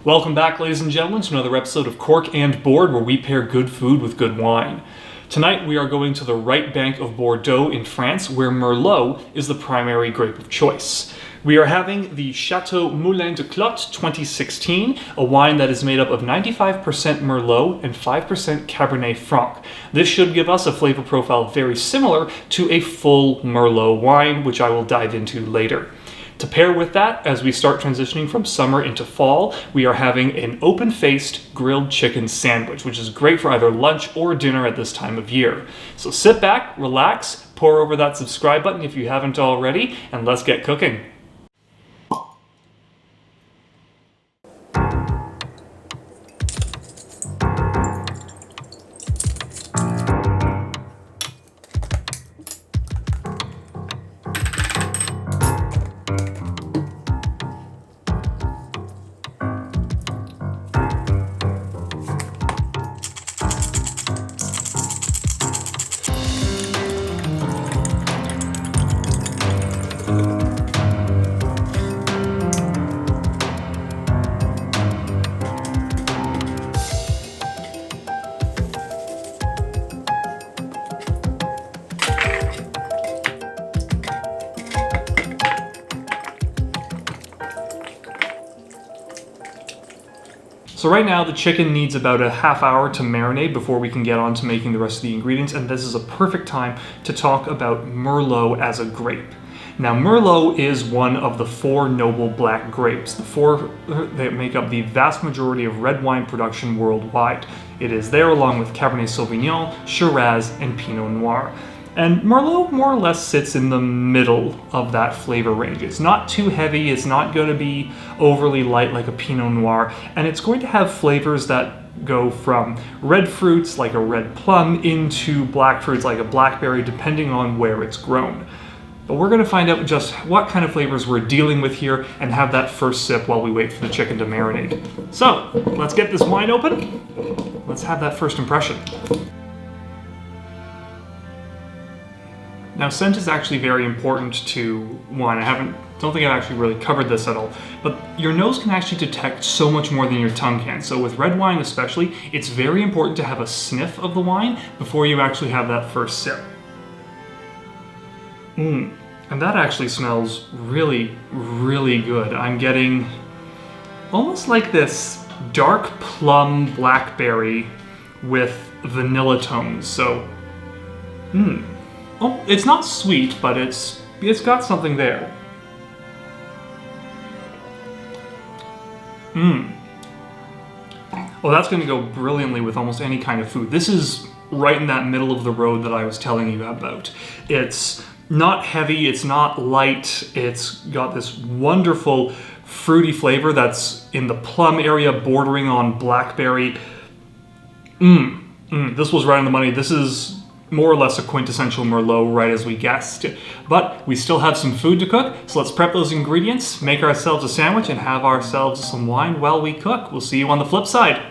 Welcome back, ladies and gentlemen, to another episode of Cork and Board, where we pair good food with good wine. Tonight we are going to the right bank of Bordeaux in France, where Merlot is the primary grape of choice. We are having the Chateau Moulin de Clotte 2016, a wine that is made up of 95% Merlot and 5% Cabernet Franc. This should give us a flavor profile very similar to a full Merlot wine, which I will dive into later. To pair with that, as we start transitioning from summer into fall, we are having an open-faced grilled chicken sandwich, which is great for either lunch or dinner at this time of year. So sit back, relax, pour over that subscribe button if you haven't already, and let's get cooking. So right now the chicken needs about a half hour to marinate before we can get on to making the rest of the ingredients, and this is a perfect time to talk about Merlot as a grape. Now Merlot is one of the four noble black grapes, the four that make up the vast majority of red wine production worldwide. It is there along with Cabernet Sauvignon, Shiraz, and Pinot Noir. And Merlot more or less sits in the middle of that flavor range. It's not too heavy, it's not going to be overly light like a Pinot Noir, and it's going to have flavors that go from red fruits like a red plum into black fruits like a blackberry, depending on where it's grown. But we're going to find out just what kind of flavors we're dealing with here and have that first sip while we wait for the chicken to marinate. So, let's get this wine open. Let's have that first impression. Now, scent is actually very important to wine. Don't think I've actually really covered this at all, but your nose can actually detect so much more than your tongue can. So with red wine especially, it's very important to have a sniff of the wine before you actually have that first sip. And that actually smells really, really good. I'm getting almost like this dark plum blackberry with vanilla tones. So, Oh, it's not sweet, but it's got something there. Well, that's going to go brilliantly with almost any kind of food. This is right in that middle of the road that I was telling you about. It's not heavy, it's not light, it's got this wonderful fruity flavor that's in the plum area bordering on blackberry. This was right on the money. This is more or less a quintessential Merlot, right as we guessed. But we still have some food to cook, so let's prep those ingredients, make ourselves a sandwich, and have ourselves some wine while we cook. We'll see you on the flip side.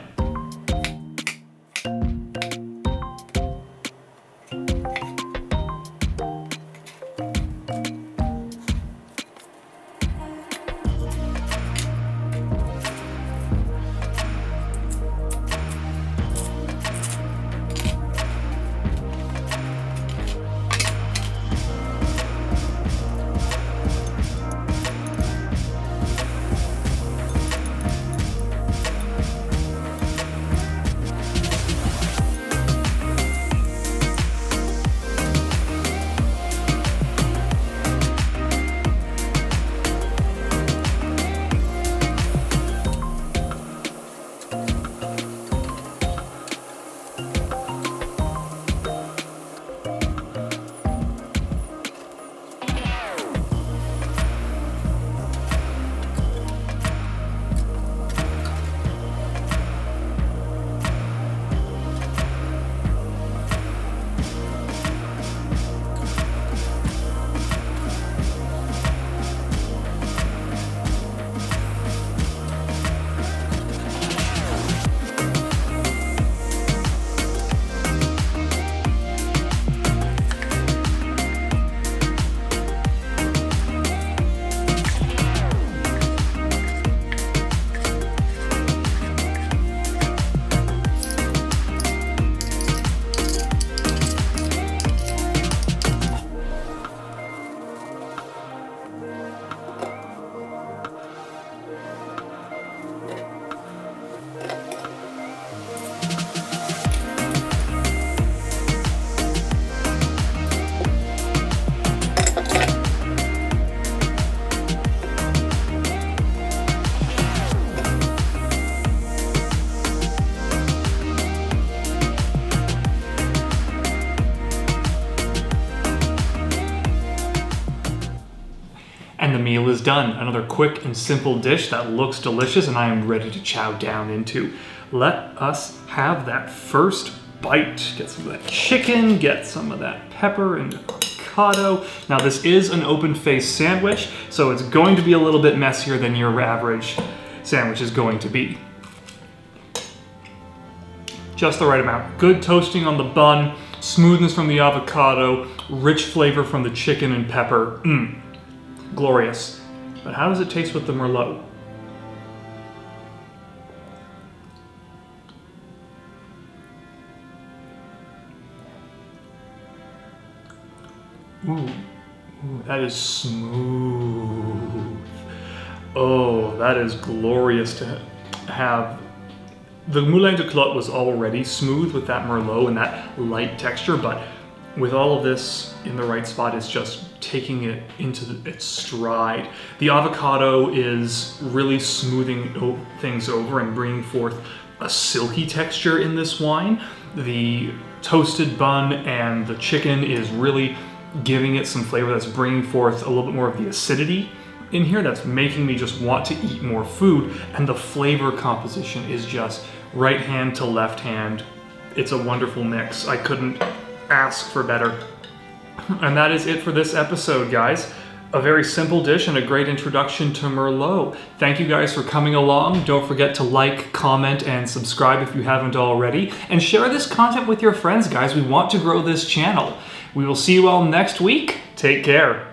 is done. Another quick and simple dish that looks delicious and I am ready to chow down into. Let us have that first bite. Get some of that chicken, get some of that pepper and avocado. Now this is an open-faced sandwich, so it's going to be a little bit messier than your average sandwich is going to be. Just the right amount. Good toasting on the bun, smoothness from the avocado, rich flavor from the chicken and pepper. Glorious. But how does it taste with the Merlot? Ooh, that is smooth. Oh, that is glorious to have. The Moulin de Clotte was already smooth with that Merlot and that light texture, but with all of this in the right spot, it's just taking it into its stride. The avocado is really smoothing things over and bringing forth a silky texture in this wine. The toasted bun and the chicken is really giving it some flavor that's bringing forth a little bit more of the acidity in here that's making me just want to eat more food, and the flavor composition is just right hand to left hand. It's a wonderful mix. I couldn't ask for better. And that is it for this episode, guys. A very simple dish and a great introduction to Merlot. Thank you guys for coming along. Don't forget to like, comment, and subscribe if you haven't already. And share this content with your friends, guys. We want to grow this channel. We will see you all next week. Take care.